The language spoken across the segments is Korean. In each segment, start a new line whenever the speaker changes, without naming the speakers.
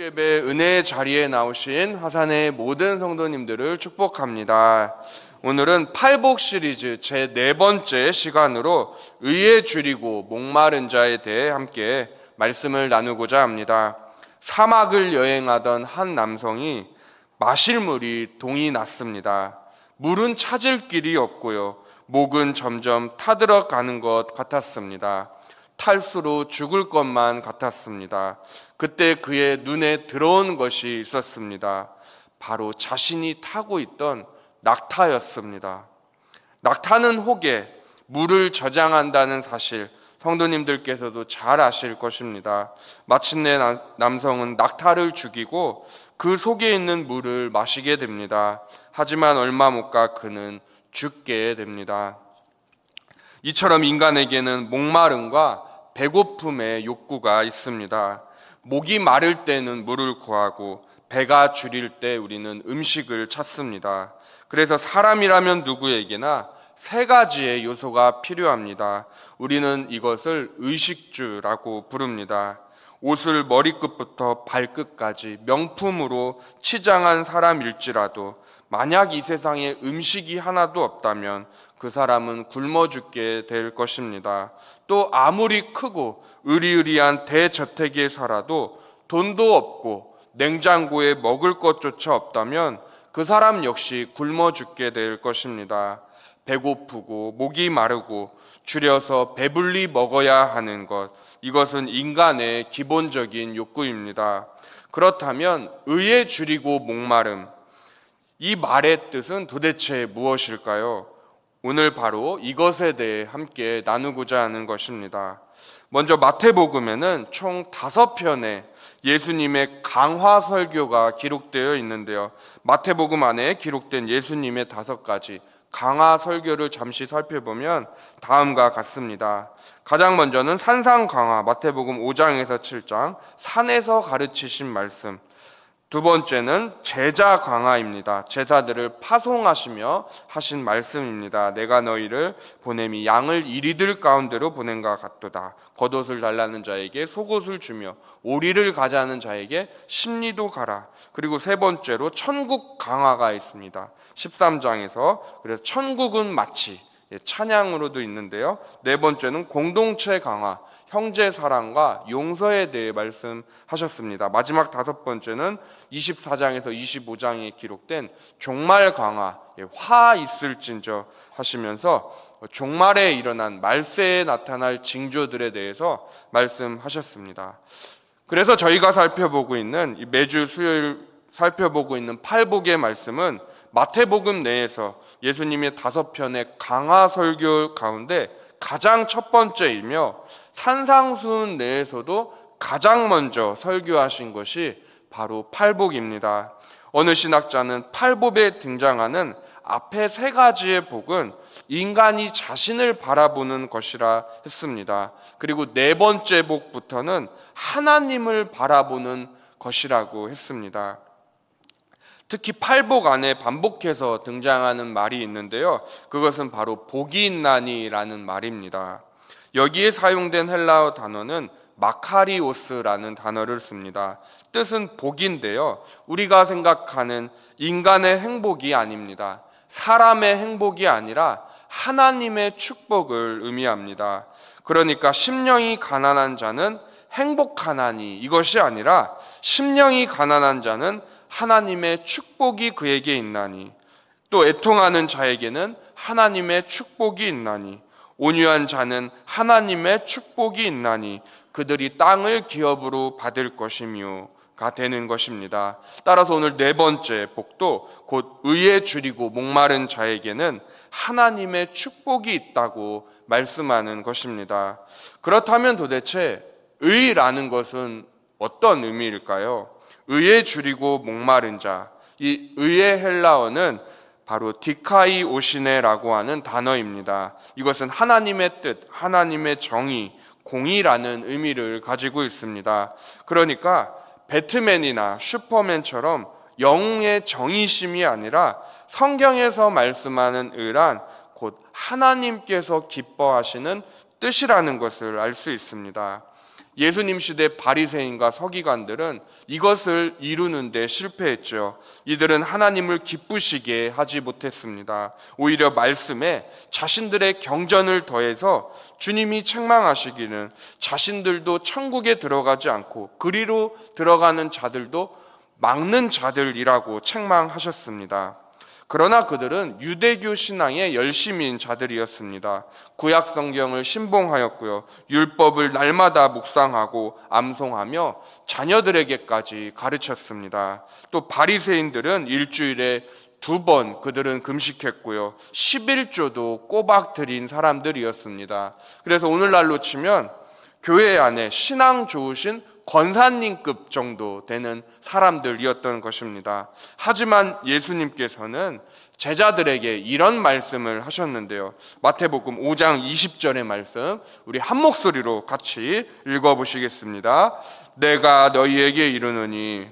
주예배 은혜의 자리에 나오신 화산의 모든 성도님들을 축복합니다. 오늘은 팔복 시리즈 제 4번째 시간으로 의에 줄이고 목마른 자에 대해 함께 말씀을 나누고자 합니다. 사막을 여행하던 한 남성이 마실 물이 동이 났습니다. 물은 찾을 길이 없고요. 목은 점점 타들어가는 것 같았습니다. 탈수로 죽을 것만 같았습니다. 그때 그의 눈에 들어온 것이 있었습니다. 바로 자신이 타고 있던 낙타였습니다. 낙타는 혹에 물을 저장한다는 사실, 성도님들께서도 잘 아실 것입니다. 마침내 남성은 낙타를 죽이고 그 속에 있는 물을 마시게 됩니다. 하지만 얼마 못 가 그는 죽게 됩니다. 이처럼 인간에게는 목마름과 배고픔의 욕구가 있습니다. 목이 마를 때는 물을 구하고 배가 주릴 때 우리는 음식을 찾습니다. 그래서 사람이라면 누구에게나 3가지의 요소가 필요합니다. 우리는 이것을 의식주라고 부릅니다. 옷을 머리끝부터 발끝까지 명품으로 치장한 사람일지라도 만약 이 세상에 음식이 하나도 없다면 그 사람은 굶어 죽게 될 것입니다. 또 아무리 크고 으리으리한 대저택에 살아도 돈도 없고 냉장고에 먹을 것조차 없다면 그 사람 역시 굶어 죽게 될 것입니다. 배고프고 목이 마르고 줄여서 배불리 먹어야 하는 것, 이것은 인간의 기본적인 욕구입니다. 그렇다면 의에 줄이고 목마름, 이 말의 뜻은 도대체 무엇일까요? 오늘 바로 이것에 대해 함께 나누고자 하는 것입니다. 먼저 마태복음에는 총 5편의 예수님의 강화 설교가 기록되어 있는데요. 마태복음 안에 기록된 예수님의 5가지 강화 설교를 잠시 살펴보면 다음과 같습니다. 가장 먼저는 산상 강화, 마태복음 5장에서 7장, 산에서 가르치신 말씀. 두 번째는 제자 강화입니다. 제자들을 파송하시며 하신 말씀입니다. 내가 너희를 보냄이 양을 이리들 가운데로 보낸과 같도다. 겉옷을 달라는 자에게 속옷을 주며 오리를 가자는 자에게 심리도 가라. 그리고 세 번째로 천국 강화가 있습니다. 13장에서 그래서 천국은 마치 찬양으로도 있는데요. 네 번째는 공동체 강화, 형제 사랑과 용서에 대해 말씀하셨습니다. 마지막 5번째는 24장에서 25장에 기록된 종말 강화, 화 있을진저 하시면서 종말에 일어난 말세에 나타날 징조들에 대해서 말씀하셨습니다. 그래서 저희가 살펴보고 있는 매주 수요일 살펴보고 있는 팔복의 말씀은 마태복음 내에서 예수님의 5편의 강화 설교 가운데 가장 첫 번째이며 산상수훈 내에서도 가장 먼저 설교하신 것이 바로 팔복입니다. 어느 신학자는 팔복에 등장하는 앞에 3가지의 복은 인간이 자신을 바라보는 것이라 했습니다. 그리고 4번째 복부터는 하나님을 바라보는 것이라고 했습니다. 특히 팔복 안에 반복해서 등장하는 말이 있는데요. 그것은 바로 복이 있나니라는 말입니다. 여기에 사용된 헬라어 단어는 마카리오스라는 단어를 씁니다. 뜻은 복인데요. 우리가 생각하는 인간의 행복이 아닙니다. 사람의 행복이 아니라 하나님의 축복을 의미합니다. 그러니까 심령이 가난한 자는 행복하나니, 이것이 아니라 심령이 가난한 자는 하나님의 축복이 그에게 있나니, 또 애통하는 자에게는 하나님의 축복이 있나니, 온유한 자는 하나님의 축복이 있나니 그들이 땅을 기업으로 받을 것이며가 되는 것입니다. 따라서 오늘 4번째 복도 곧 의에 줄이고 목마른 자에게는 하나님의 축복이 있다고 말씀하는 것입니다. 그렇다면 도대체 의라는 것은 어떤 의미일까요? 의에 줄이고 목마른 자, 이 의의 헬라어는 바로 디카이오시네라고 하는 단어입니다. 이것은 하나님의 뜻, 하나님의 정의, 공의라는 의미를 가지고 있습니다. 그러니까 배트맨이나 슈퍼맨처럼 영웅의 정의심이 아니라 성경에서 말씀하는 의란 곧 하나님께서 기뻐하시는 뜻이라는 것을 알 수 있습니다. 예수님 시대 바리새인과 서기관들은 이것을 이루는 데 실패했죠. 이들은 하나님을 기쁘시게 하지 못했습니다. 오히려 말씀에 자신들의 경전을 더해서 주님이 책망하시기는 자신들도 천국에 들어가지 않고 그리로 들어가는 자들도 막는 자들이라고 책망하셨습니다. 그러나 그들은 유대교 신앙의 열심인 자들이었습니다. 구약 성경을 신봉하였고요. 율법을 날마다 묵상하고 암송하며 자녀들에게까지 가르쳤습니다. 또 바리새인들은 일주일에 2번 그들은 금식했고요. 11조도 꼬박 드린 사람들이었습니다. 그래서 오늘날로 치면 교회 안에 신앙 좋으신 권사님급 정도 되는 사람들이었던 것입니다. 하지만 예수님께서는 제자들에게 이런 말씀을 하셨는데요. 마태복음 5장 20절의 말씀 우리 한 목소리로 같이 읽어보시겠습니다. 내가 너희에게 이르노니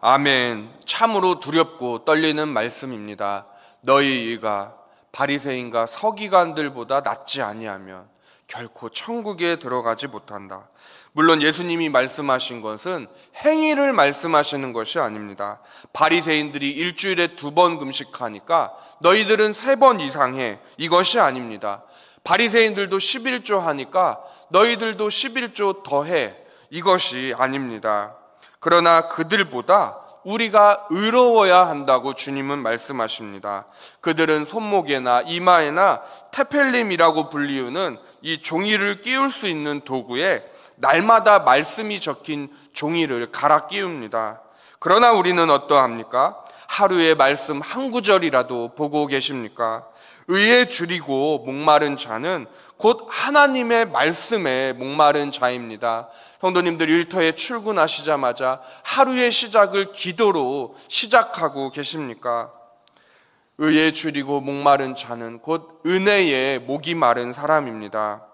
아멘. 참으로 두렵고 떨리는 말씀입니다. 너희가 바리새인과 서기관들보다 낫지 아니하면 결코 천국에 들어가지 못한다. 물론 예수님이 말씀하신 것은 행위를 말씀하시는 것이 아닙니다. 바리새인들이 일주일에 2번 금식하니까 너희들은 3번 이상 해, 이것이 아닙니다. 바리새인들도 11조 하니까 너희들도 11조 더 해, 이것이 아닙니다. 그러나 그들보다 우리가 의로워야 한다고 주님은 말씀하십니다. 그들은 손목에나 이마에나 테펠림이라고 불리우는 이 종이를 끼울 수 있는 도구에 날마다 말씀이 적힌 종이를 갈아 끼웁니다. 그러나 우리는 어떠합니까? 하루에 말씀 한 구절이라도 보고 계십니까? 의에 줄이고 목마른 자는 곧 하나님의 말씀에 목마른 자입니다. 성도님들 일터에 출근하시자마자 하루의 시작을 기도로 시작하고 계십니까? 의에 줄이고 목마른 자는 곧 은혜에 목이 마른 사람입니다.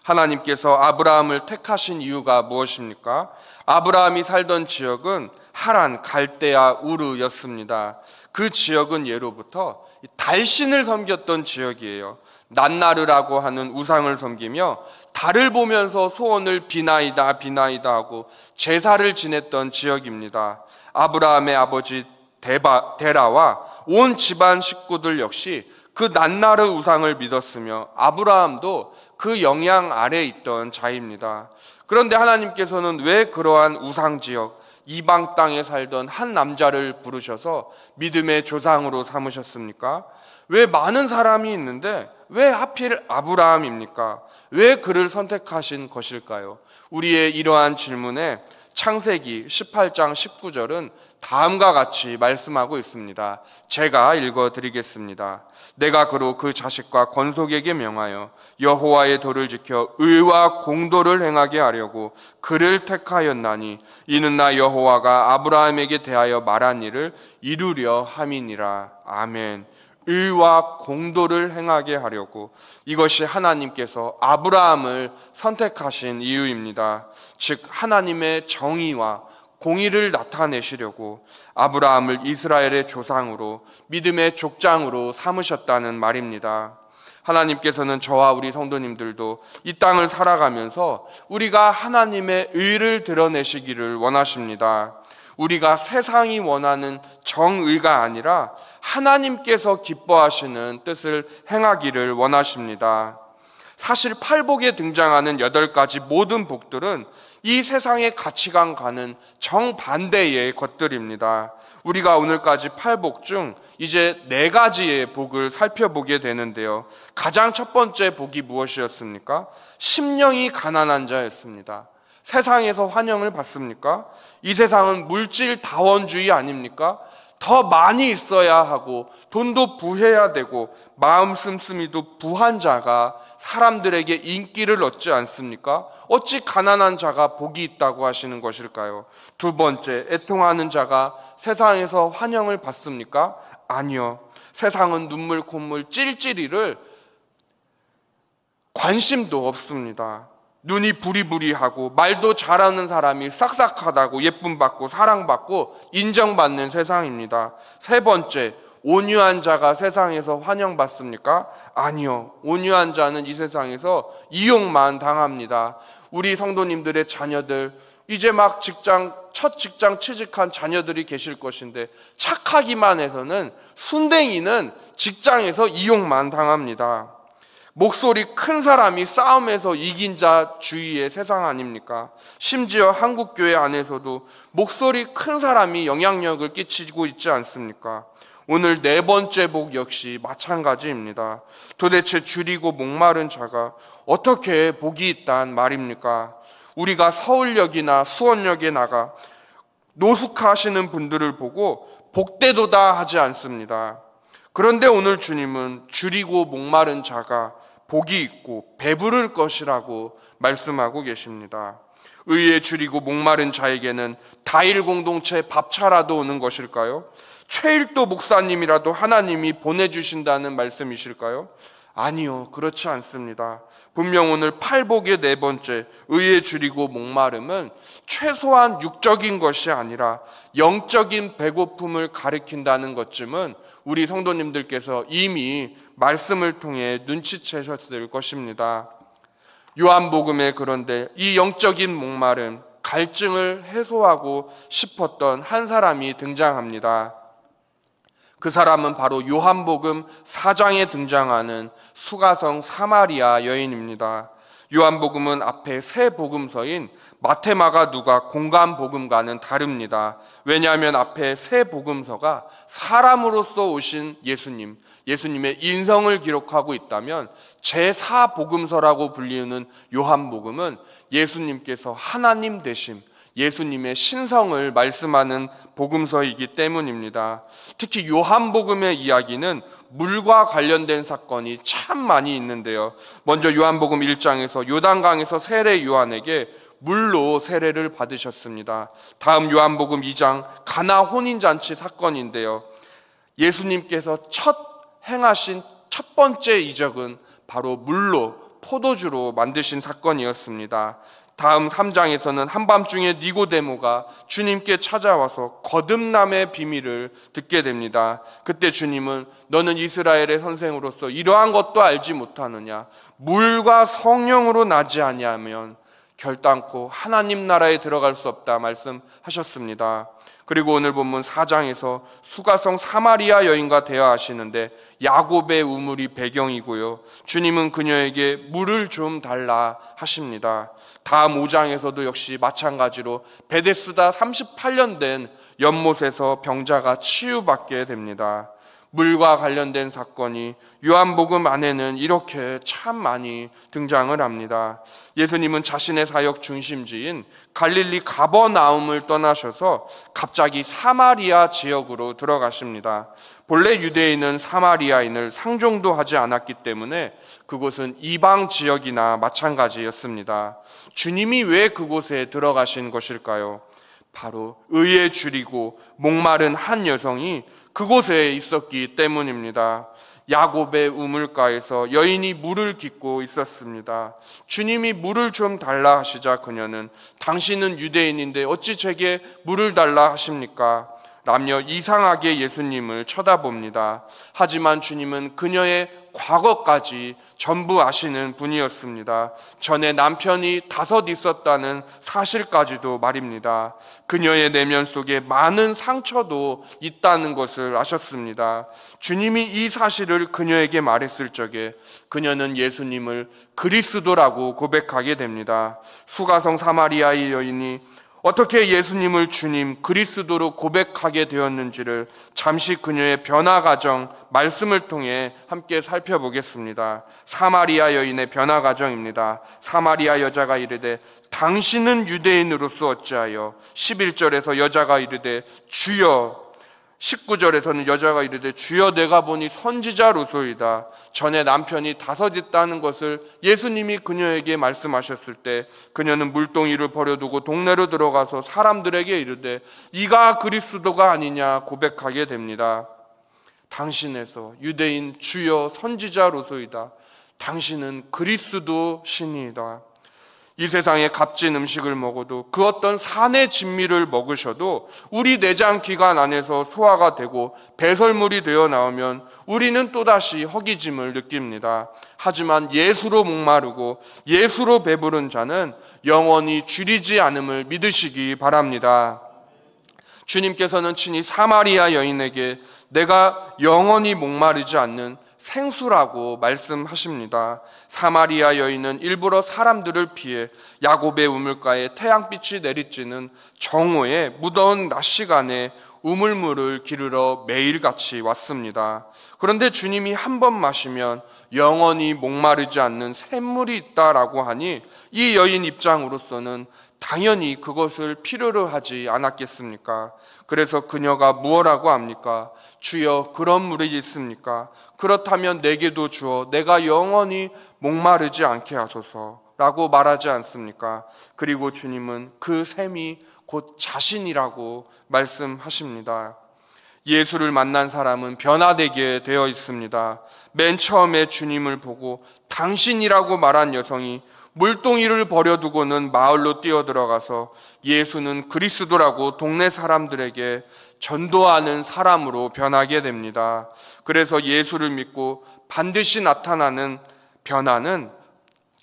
하나님께서 아브라함을 택하신 이유가 무엇입니까? 아브라함이 살던 지역은 하란, 갈대아, 우르였습니다. 그 지역은 예로부터 달신을 섬겼던 지역이에요. 낫나르라고 하는 우상을 섬기며 달을 보면서 소원을 비나이다 비나이다 하고 제사를 지냈던 지역입니다. 아브라함의 아버지 데라와 온 집안 식구들 역시 그 낫나르 우상을 믿었으며 아브라함도 그 영향 아래에 있던 자입니다. 그런데 하나님께서는 왜 그러한 우상 지역, 이방 땅에 살던 한 남자를 부르셔서 믿음의 조상으로 삼으셨습니까? 왜 많은 사람이 있는데 왜 하필 아브라함입니까? 왜 그를 선택하신 것일까요? 우리의 이러한 질문에 창세기 18장 19절은 다음과 같이 말씀하고 있습니다. 제가 읽어드리겠습니다. 내가 그로 그 자식과 건속에게 명하여 여호와의 도를 지켜 의와 공도를 행하게 하려고 그를 택하였나니 이는 나 여호와가 아브라함에게 대하여 말한 일을 이루려 함이니라. 아멘. 의와 공도를 행하게 하려고, 이것이 하나님께서 아브라함을 선택하신 이유입니다. 즉 하나님의 정의와 공의를 나타내시려고 아브라함을 이스라엘의 조상으로, 믿음의 족장으로 삼으셨다는 말입니다. 하나님께서는 저와 우리 성도님들도 이 땅을 살아가면서 우리가 하나님의 의를 드러내시기를 원하십니다. 우리가 세상이 원하는 정의가 아니라 하나님께서 기뻐하시는 뜻을 행하기를 원하십니다. 사실 팔복에 등장하는 8가지 모든 복들은 이 세상의 가치관과는 정반대의 것들입니다. 우리가 오늘까지 8복 중 이제 4가지의 복을 살펴보게 되는데요. 가장 첫 번째 복이 무엇이었습니까? 심령이 가난한 자였습니다. 세상에서 환영을 받습니까? 이 세상은 물질 다원주의 아닙니까? 더 많이 있어야 하고 돈도 부해야 되고 마음 씀씀이도 부한 자가 사람들에게 인기를 얻지 않습니까? 어찌 가난한 자가 복이 있다고 하시는 것일까요? 두 번째, 애통하는 자가 세상에서 환영을 받습니까? 아니요. 세상은 눈물 콧물 찔찔이를 관심도 없습니다. 눈이 부리부리하고 말도 잘하는 사람이 싹싹하다고 예쁨받고 사랑받고 인정받는 세상입니다. 세 번째, 온유한 자가 세상에서 환영받습니까? 아니요. 온유한 자는 이 세상에서 이용만 당합니다. 우리 성도님들의 자녀들, 이제 막 첫 직장 취직한 자녀들이 계실 것인데 착하기만 해서는 순댕이는 직장에서 이용만 당합니다. 목소리 큰 사람이 싸움에서 이긴 자 주의의 세상 아닙니까? 심지어 한국교회 안에서도 목소리 큰 사람이 영향력을 끼치고 있지 않습니까? 오늘 네 번째 복 역시 마찬가지입니다. 도대체 줄이고 목마른 자가 어떻게 복이 있단 말입니까? 우리가 서울역이나 수원역에 나가 노숙하시는 분들을 보고 복되도다 하지 않습니다. 그런데 오늘 주님은 줄이고 목마른 자가 복이 있고 배부를 것이라고 말씀하고 계십니다. 의에 줄이고 목마른 자에게는 다일 공동체 밥차라도 오는 것일까요? 최일도 목사님이라도 하나님이 보내주신다는 말씀이실까요? 아니요, 그렇지 않습니다. 분명 오늘 팔복의 네 번째 의에 줄이고 목마름은 최소한 육적인 것이 아니라 영적인 배고픔을 가리킨다는 것쯤은 우리 성도님들께서 이미 말씀을 통해 눈치채셨을 것입니다. 요한복음에 그런데 이 영적인 목마름, 갈증을 해소하고 싶었던 한 사람이 등장합니다. 그 사람은 바로 요한복음 4장에 등장하는 수가성 사마리아 여인입니다. 요한복음은 앞에 세 복음서인 마태, 마가, 누가, 공간 복음과는 다릅니다. 왜냐하면 앞에 세 복음서가 사람으로서 오신 예수님의 인성을 기록하고 있다면 제4 복음서라고 불리는 요한복음은 예수님께서 하나님 되심, 예수님의 신성을 말씀하는 복음서이기 때문입니다. 특히 요한복음의 이야기는 물과 관련된 사건이 참 많이 있는데요. 먼저 요한복음 1장에서 요단강에서 세례 요한에게 물로 세례를 받으셨습니다. 다음 요한복음 2장 가나 혼인잔치 사건인데요. 예수님께서 행하신 첫 번째 이적은 바로 물로 포도주로 만드신 사건이었습니다. 다음 3장에서는 한밤중에 니고데모가 주님께 찾아와서 거듭남의 비밀을 듣게 됩니다. 그때 주님은 너는 이스라엘의 선생으로서 이러한 것도 알지 못하느냐? 물과 성령으로 나지 아니하면 결단코 하나님 나라에 들어갈 수 없다 말씀하셨습니다. 그리고 오늘 본문 4장에서 수가성 사마리아 여인과 대화하시는데 야곱의 우물이 배경이고요. 주님은 그녀에게 물을 좀 달라 하십니다. 다음 5장에서도 역시 마찬가지로 베데스다 38년 된 연못에서 병자가 치유받게 됩니다. 물과 관련된 사건이 요한복음 안에는 이렇게 참 많이 등장을 합니다. 예수님은 자신의 사역 중심지인 갈릴리 가버나움을 떠나셔서 갑자기 사마리아 지역으로 들어가십니다. 본래 유대인은 사마리아인을 상종도 하지 않았기 때문에 그곳은 이방 지역이나 마찬가지였습니다. 주님이 왜 그곳에 들어가신 것일까요? 바로 의에 줄이고 목마른 한 여성이 그곳에 있었기 때문입니다. 야곱의 우물가에서 여인이 물을 깃고 있었습니다. 주님이 물을 좀 달라 하시자 그녀는 당신은 유대인인데 어찌 제게 물을 달라 하십니까? 라며 이상하게 예수님을 쳐다봅니다. 하지만 주님은 그녀의 과거까지 전부 아시는 분이었습니다. 전에 남편이 5 있었다는 사실까지도 말입니다. 그녀의 내면 속에 많은 상처도 있다는 것을 아셨습니다. 주님이 이 사실을 그녀에게 말했을 적에 그녀는 예수님을 그리스도라고 고백하게 됩니다. 수가성 사마리아의 여인이 어떻게 예수님을 주님 그리스도로 고백하게 되었는지를 잠시 그녀의 변화 과정 말씀을 통해 함께 살펴보겠습니다. 사마리아 여인의 변화 과정입니다. 사마리아 여자가 이르되 당신은 유대인으로서 어찌하여 11절에서 여자가 이르되 주여 19절에서는 여자가 이르되 주여 내가 보니 선지자로소이다. 전에 남편이 5 있다는 것을 예수님이 그녀에게 말씀하셨을 때 그녀는 물동이를 버려두고 동네로 들어가서 사람들에게 이르되 이가 그리스도가 아니냐 고백하게 됩니다. 당신에서 유대인 주여 선지자로소이다. 당신은 그리스도 신이다. 이 세상의 값진 음식을 먹어도 그 어떤 산의 진미를 먹으셔도 우리 내장 기관 안에서 소화가 되고 배설물이 되어 나오면 우리는 또다시 허기짐을 느낍니다. 하지만 예수로 목마르고 예수로 배부른 자는 영원히 줄이지 않음을 믿으시기 바랍니다. 주님께서는 친히 사마리아 여인에게 내가 영원히 목마르지 않는 생수라고 말씀하십니다. 사마리아 여인은 일부러 사람들을 피해 야곱의 우물가에 태양빛이 내리쬐는 정오에 무더운 낮 시간에 우물물을 기르러 매일같이 왔습니다. 그런데 주님이 한 번 마시면 영원히 목마르지 않는 샘물이 있다라고 하니 이 여인 입장으로서는 당연히 그것을 필요로 하지 않았겠습니까? 그래서 그녀가 무엇라고 합니까? 주여, 그런 물이 있습니까? 그렇다면 내게도 주어 내가 영원히 목마르지 않게 하소서라고 말하지 않습니까? 그리고 주님은 그 샘이 곧 자신이라고 말씀하십니다. 예수를 만난 사람은 변화되게 되어 있습니다. 맨 처음에 주님을 보고 당신이라고 말한 여성이 물동이를 버려두고는 마을로 뛰어들어가서 예수는 그리스도라고 동네 사람들에게 전도하는 사람으로 변하게 됩니다. 그래서 예수를 믿고 반드시 나타나는 변화는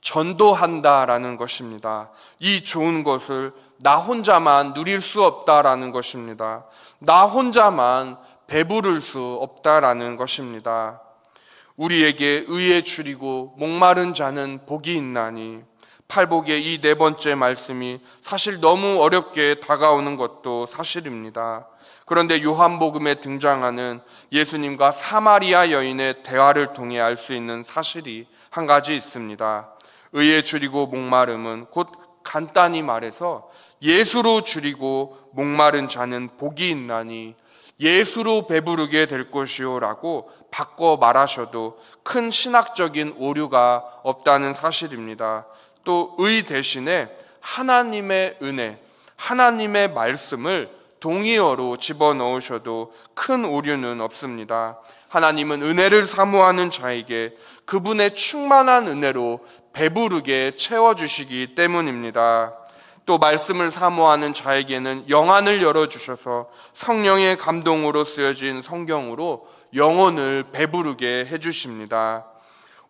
전도한다라는 것입니다. 이 좋은 것을 나 혼자만 누릴 수 없다라는 것입니다. 나 혼자만 배부를 수 없다라는 것입니다. 우리에게 의에 줄이고 목마른 자는 복이 있나니, 팔복의 이 네 번째 말씀이 사실 너무 어렵게 다가오는 것도 사실입니다. 그런데 요한복음에 등장하는 예수님과 사마리아 여인의 대화를 통해 알 수 있는 사실이 한 가지 있습니다. 의에 줄이고 목마름은 곧 간단히 말해서 예수로 줄이고 목마른 자는 복이 있나니 예수로 배부르게 될 것이요 라고 바꿔 말하셔도 큰 신학적인 오류가 없다는 사실입니다. 또 의 대신에 하나님의 은혜, 하나님의 말씀을 동의어로 집어넣으셔도 큰 오류는 없습니다. 하나님은 은혜를 사모하는 자에게 그분의 충만한 은혜로 배부르게 채워주시기 때문입니다. 또 말씀을 사모하는 자에게는 영안을 열어주셔서 성령의 감동으로 쓰여진 성경으로 영혼을 배부르게 해주십니다.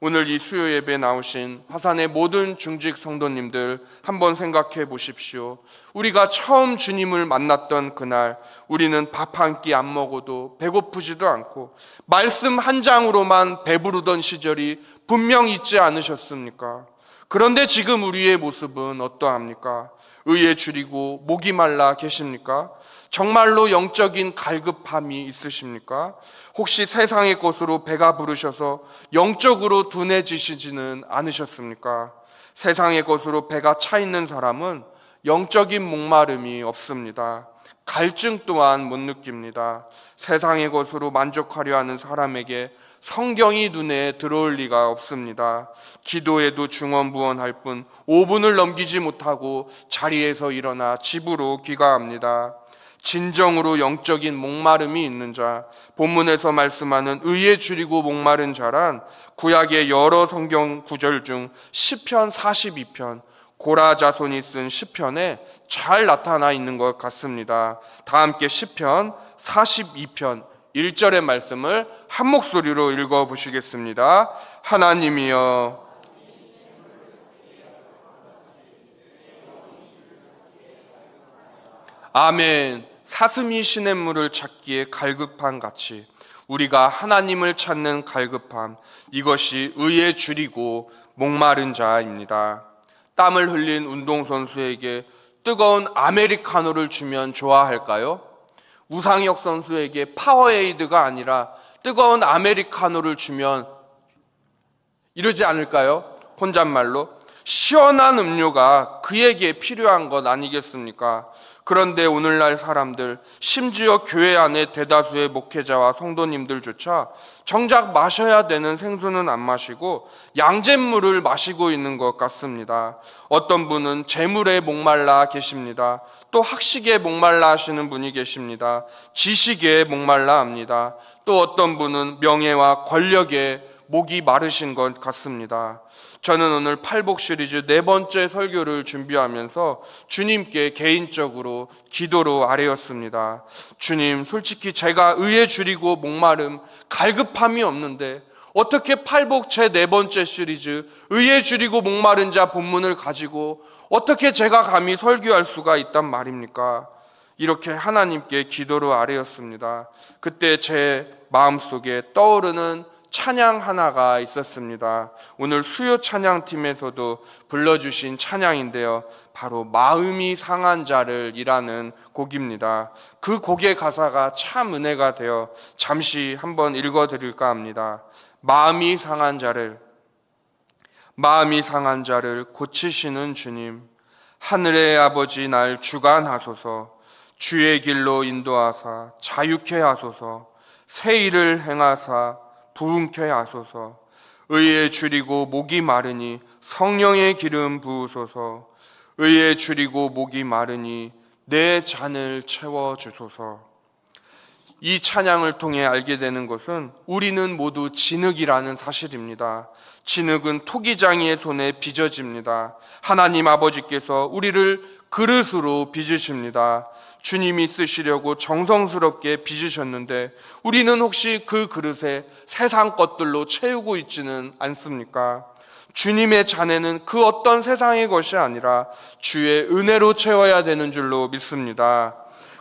오늘 이 수요 예배에 나오신 화산의 모든 중직 성도님들 한번 생각해 보십시오. 우리가 처음 주님을 만났던 그날 우리는 밥 한 끼 안 먹어도 배고프지도 않고 말씀 한 장으로만 배부르던 시절이 분명 있지 않으셨습니까? 그런데 지금 우리의 모습은 어떠합니까? 의에 줄이고 목이 말라 계십니까? 정말로 영적인 갈급함이 있으십니까? 혹시 세상의 것으로 배가 부르셔서 영적으로 둔해지시지는 않으셨습니까? 세상의 것으로 배가 차 있는 사람은 영적인 목마름이 없습니다. 갈증 또한 못 느낍니다. 세상의 것으로 만족하려 하는 사람에게 성경이 눈에 들어올 리가 없습니다. 기도에도 중언부언할 뿐 5분을 넘기지 못하고 자리에서 일어나 집으로 귀가합니다. 진정으로 영적인 목마름이 있는 자, 본문에서 말씀하는 의에 줄이고 목마른 자란 구약의 여러 성경 구절 중 시편 42편, 고라 자손이 쓴 시편에 잘 나타나 있는 것 같습니다. 다 함께 시편 42편 1절의 말씀을 한 목소리로 읽어보시겠습니다. 하나님이여, 아멘. 사슴이 시냇물을 찾기에 갈급한 같이 우리가 하나님을 찾는 갈급함, 이것이 의에 줄이고 목마른 자입니다. 땀을 흘린 운동선수에게 뜨거운 아메리카노를 주면 좋아할까요? 우상혁 선수에게 파워에이드가 아니라 뜨거운 아메리카노를 주면 이러지 않을까요? 혼잣말로 시원한 음료가 그에게 필요한 것 아니겠습니까? 그런데 오늘날 사람들, 심지어 교회 안에 대다수의 목회자와 성도님들조차 정작 마셔야 되는 생수는 안 마시고 양잿물을 마시고 있는 것 같습니다. 어떤 분은 재물에 목말라 계십니다. 또 학식에 목말라 하시는 분이 계십니다. 지식에 목말라 합니다. 또 어떤 분은 명예와 권력에 목이 마르신 것 같습니다. 저는 오늘 팔복 시리즈 4번째 설교를 준비하면서 주님께 개인적으로 기도로 아뢰었습니다. 주님, 솔직히 제가 의에 줄이고 목마름, 갈급함이 없는데 어떻게 팔복 제 4번째 시리즈 의에 줄이고 목마른 자 본문을 가지고 어떻게 제가 감히 설교할 수가 있단 말입니까? 이렇게 하나님께 기도로 아뢰었습니다. 그때 제 마음속에 떠오르는 찬양 하나가 있었습니다. 오늘 수요 찬양팀에서도 불러주신 찬양인데요. 바로 마음이 상한 자를 이라는 곡입니다. 그 곡의 가사가 참 은혜가 되어 잠시 한번 읽어드릴까 합니다. 마음이 상한 자를 고치시는 주님, 하늘의 아버지 날 주관하소서. 주의 길로 인도하사 자유케 하소서. 새 일을 행하사 부흥케 하소서. 의에 줄이고 목이 마르니 성령의 기름 부으소서. 의에 줄이고 목이 마르니 내 잔을 채워주소서. 이 찬양을 통해 알게 되는 것은 우리는 모두 진흙이라는 사실입니다. 진흙은 토기장이의 손에 빚어집니다. 하나님 아버지께서 우리를 그릇으로 빚으십니다. 주님이 쓰시려고 정성스럽게 빚으셨는데 우리는 혹시 그 그릇에 세상 것들로 채우고 있지는 않습니까? 주님의 잔에는 그 어떤 세상의 것이 아니라 주의 은혜로 채워야 되는 줄로 믿습니다.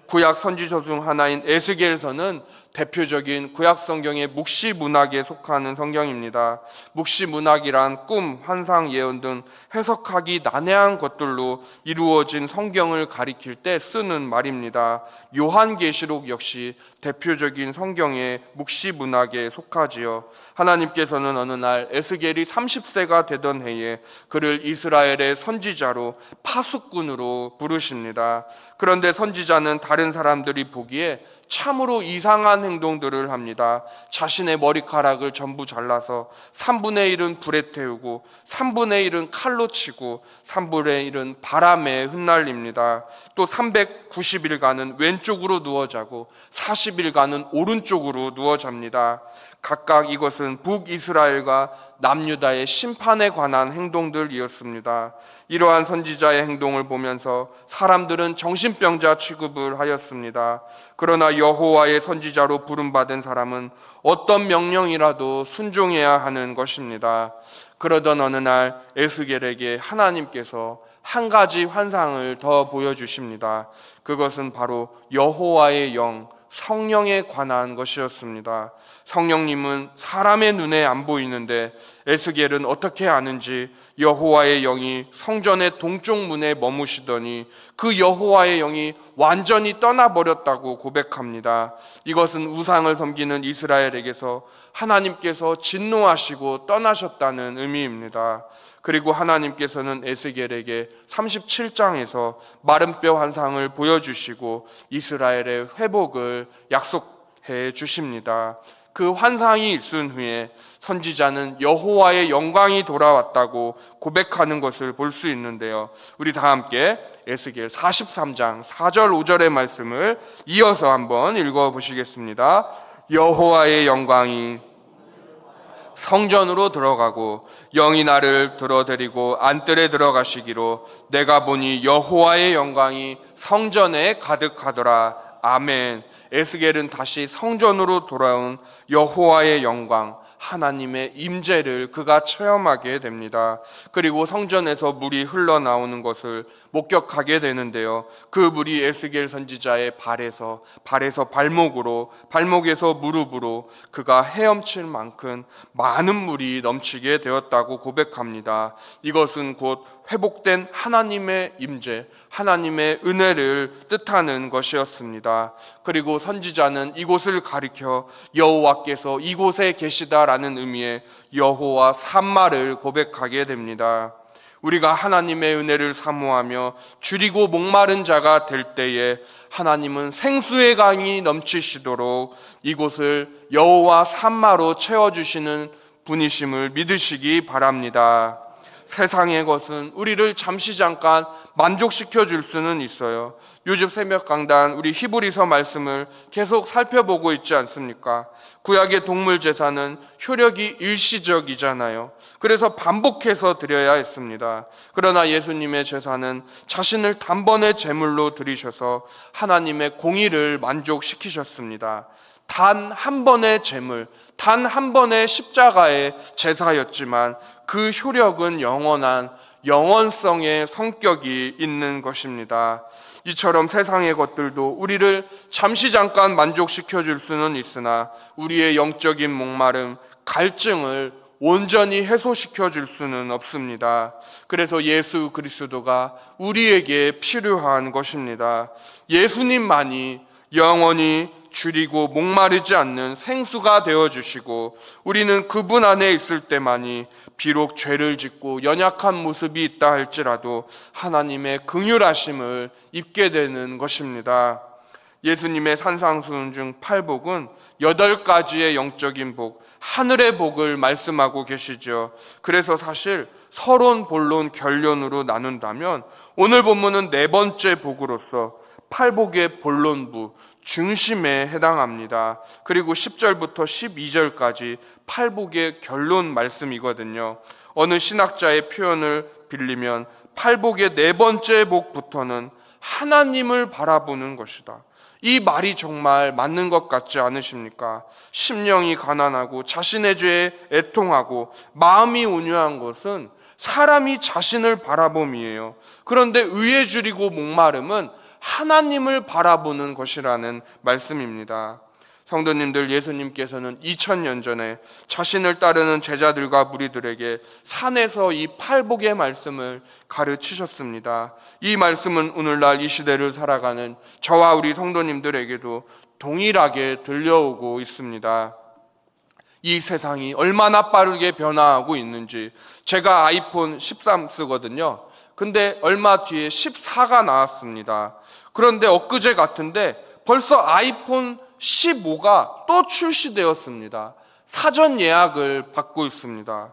구약 선지서 중 하나인 에스겔서는 대표적인 구약 성경의 묵시 문학에 속하는 성경입니다. 묵시 문학이란 꿈, 환상, 예언 등 해석하기 난해한 것들로 이루어진 성경을 가리킬 때 쓰는 말입니다. 요한계시록 역시 대표적인 성경의 묵시 문학에 속하지요. 하나님께서는 어느 날 에스겔이 30세가 되던 해에 그를 이스라엘의 선지자로 파수꾼으로 부르십니다. 그런데 선지자는 다른 사람들이 보기에 참으로 이상한 행동들을 합니다. 자신의 머리카락을 전부 잘라서 3분의 1은 불에 태우고 3분의 1은 칼로 치고 3분의 1은 바람에 흩날립니다. 또 390일간은 왼쪽으로 누워 자고 40일간은 오른쪽으로 누워 잡니다. 각각 이것은 북이스라엘과 남유다의 심판에 관한 행동들이었습니다. 이러한 선지자의 행동을 보면서 사람들은 정신병자 취급을 하였습니다. 그러나 여호와의 선지자로 부름받은 사람은 어떤 명령이라도 순종해야 하는 것입니다. 그러던 어느 날 에스겔에게 하나님께서 한 가지 환상을 더 보여주십니다. 그것은 바로 여호와의 영, 성령에 관한 것이었습니다. 성령님은 사람의 눈에 안 보이는데 에스겔은 어떻게 아는지 여호와의 영이 성전의 동쪽 문에 머무시더니 그 여호와의 영이 완전히 떠나버렸다고 고백합니다. 이것은 우상을 섬기는 이스라엘에게서 하나님께서 진노하시고 떠나셨다는 의미입니다. 그리고 하나님께서는 에스겔에게 37장에서 마른 뼈 환상을 보여주시고 이스라엘의 회복을 약속해 주십니다. 그 환상이 있은 후에 선지자는 여호와의 영광이 돌아왔다고 고백하는 것을 볼 수 있는데요. 우리 다 함께 에스겔 43장 4절 5절의 말씀을 이어서 한번 읽어보시겠습니다. 여호와의 영광이 성전으로 들어가고 영이 나를 들어데리고 안뜰에 들어가시기로 내가 보니 여호와의 영광이 성전에 가득하더라. 아멘. 에스겔은 다시 성전으로 돌아온 여호와의 영광, 하나님의 임재를 그가 체험하게 됩니다. 그리고 성전에서 물이 흘러나오는 것을 목격하게 되는데요. 그 물이 에스겔 선지자의 발에서 발목으로, 발목에서 무릎으로 그가 헤엄칠 만큼 많은 물이 넘치게 되었다고 고백합니다. 이것은 곧 회복된 하나님의 임재, 하나님의 은혜를 뜻하는 것이었습니다. 그리고 선지자는 이곳을 가리켜 여호와께서 이곳에 계시다라는 의미의 여호와 산마를 고백하게 됩니다. 우리가 하나님의 은혜를 사모하며 줄이고 목마른 자가 될 때에 하나님은 생수의 강이 넘치시도록 이곳을 여호와 산마로 채워주시는 분이심을 믿으시기 바랍니다. 세상의 것은 우리를 잠시 잠깐 만족시켜 줄 수는 있어요. 요즘 새벽 강단 우리 히브리서 말씀을 계속 살펴보고 있지 않습니까? 구약의 동물 제사는 효력이 일시적이잖아요. 그래서 반복해서 드려야 했습니다. 그러나 예수님의 제사는 자신을 단번에 제물로 드리셔서 하나님의 공의를 만족시키셨습니다. 단 한 번의 제물, 단 한 번의 십자가의 제사였지만 그 효력은 영원한 영원성의 성격이 있는 것입니다. 이처럼 세상의 것들도 우리를 잠시 잠깐 만족시켜 줄 수는 있으나 우리의 영적인 목마름, 갈증을 온전히 해소시켜 줄 수는 없습니다. 그래서 예수 그리스도가 우리에게 필요한 것입니다. 예수님만이 영원히 줄이고 목마르지 않는 생수가 되어주시고 우리는 그분 안에 있을 때만이 비록 죄를 짓고 연약한 모습이 있다 할지라도 하나님의 긍휼하심을 입게 되는 것입니다. 예수님의 산상수훈 중 8복은 8가지의 영적인 복, 하늘의 복을 말씀하고 계시죠. 그래서 사실 서론, 본론, 결론으로 나눈다면 오늘 본문은 4번째 복으로서 8복의 본론부, 중심에 해당합니다. 그리고 10절부터 12절까지 8복의 결론 말씀이거든요. 어느 신학자의 표현을 빌리면 8복의 4번째 복부터는 하나님을 바라보는 것이다. 이 말이 정말 맞는 것 같지 않으십니까? 심령이 가난하고 자신의 죄에 애통하고 마음이 온유한 것은 사람이 자신을 바라봄이에요. 그런데 의에 줄이고 목마름은 하나님을 바라보는 것이라는 말씀입니다. 성도님들, 예수님께서는 2000년 전에 자신을 따르는 제자들과 무리들에게 산에서 이 8복의 말씀을 가르치셨습니다. 이 말씀은 오늘날 이 시대를 살아가는 저와 우리 성도님들에게도 동일하게 들려오고 있습니다. 이 세상이 얼마나 빠르게 변화하고 있는지, 제가 아이폰 13 쓰거든요. 근데 얼마 뒤에 14가 나왔습니다. 그런데 엊그제 같은데 벌써 아이폰 15가 또 출시되었습니다. 사전 예약을 받고 있습니다.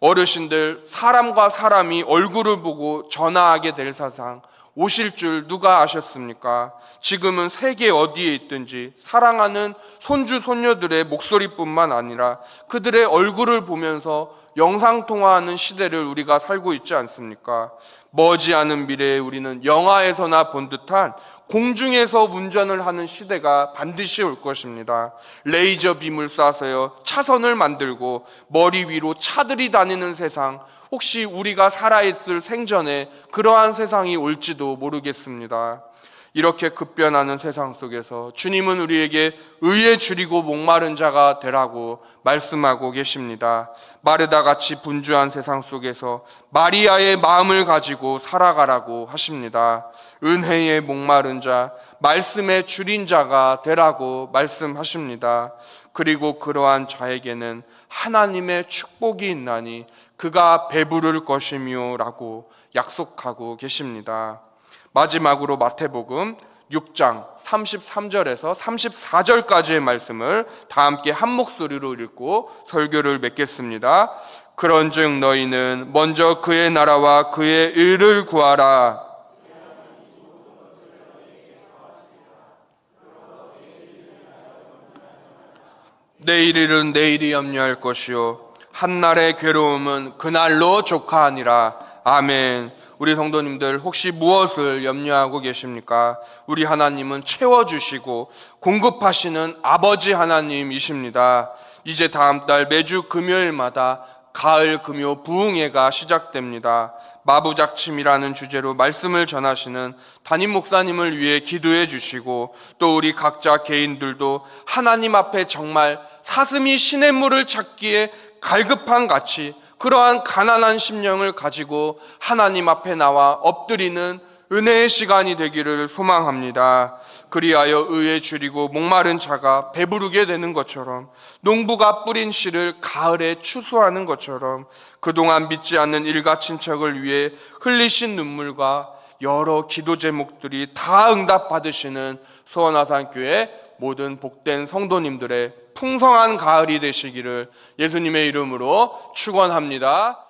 어르신들, 사람과 사람이 얼굴을 보고 전화하게 될 세상 오실 줄 누가 아셨습니까? 지금은 세계 어디에 있든지 사랑하는 손주 손녀들의 목소리뿐만 아니라 그들의 얼굴을 보면서 영상통화하는 시대를 우리가 살고 있지 않습니까? 머지않은 미래에 우리는 영화에서나 본 듯한 공중에서 운전을 하는 시대가 반드시 올 것입니다. 레이저 빔을 쏴서요 차선을 만들고 머리 위로 차들이 다니는 세상, 혹시 우리가 살아있을 생전에 그러한 세상이 올지도 모르겠습니다. 이렇게 급변하는 세상 속에서 주님은 우리에게 의에 줄이고 목마른 자가 되라고 말씀하고 계십니다. 마르다같이 분주한 세상 속에서 마리아의 마음을 가지고 살아가라고 하십니다. 은혜에 목마른 자, 말씀에 줄인 자가 되라고 말씀하십니다. 그리고 그러한 자에게는 하나님의 축복이 있나니 그가 배부를 것이며 라고 약속하고 계십니다. 마지막으로 마태복음 6장 33절에서 34절까지의 말씀을 다 함께 한 목소리로 읽고 설교를 맺겠습니다. 그런즉 너희는 먼저 그의 나라와 그의 의를 구하라. 내일 일은 내일이 염려할 것이요 한날의 괴로움은 그날로 조카하니라. 아멘. 우리 성도님들, 혹시 무엇을 염려하고 계십니까? 우리 하나님은 채워주시고 공급하시는 아버지 하나님이십니다. 이제 다음 달 매주 금요일마다 가을 금요 부흥회가 시작됩니다. 마부작침이라는 주제로 말씀을 전하시는 담임 목사님을 위해 기도해 주시고, 또 우리 각자 개인들도 하나님 앞에 정말 사슴이 시냇물을 찾기에 갈급한 같이 그러한 가난한 심령을 가지고 하나님 앞에 나와 엎드리는 은혜의 시간이 되기를 소망합니다. 그리하여 의에 줄이고 목마른 자가 배부르게 되는 것처럼, 농부가 뿌린 씨를 가을에 추수하는 것처럼, 그동안 믿지 않는 일가 친척을 위해 흘리신 눈물과 여러 기도 제목들이 다 응답받으시는 수원아산교회 모든 복된 성도님들의 풍성한 가을이 되시기를 예수님의 이름으로 축원합니다.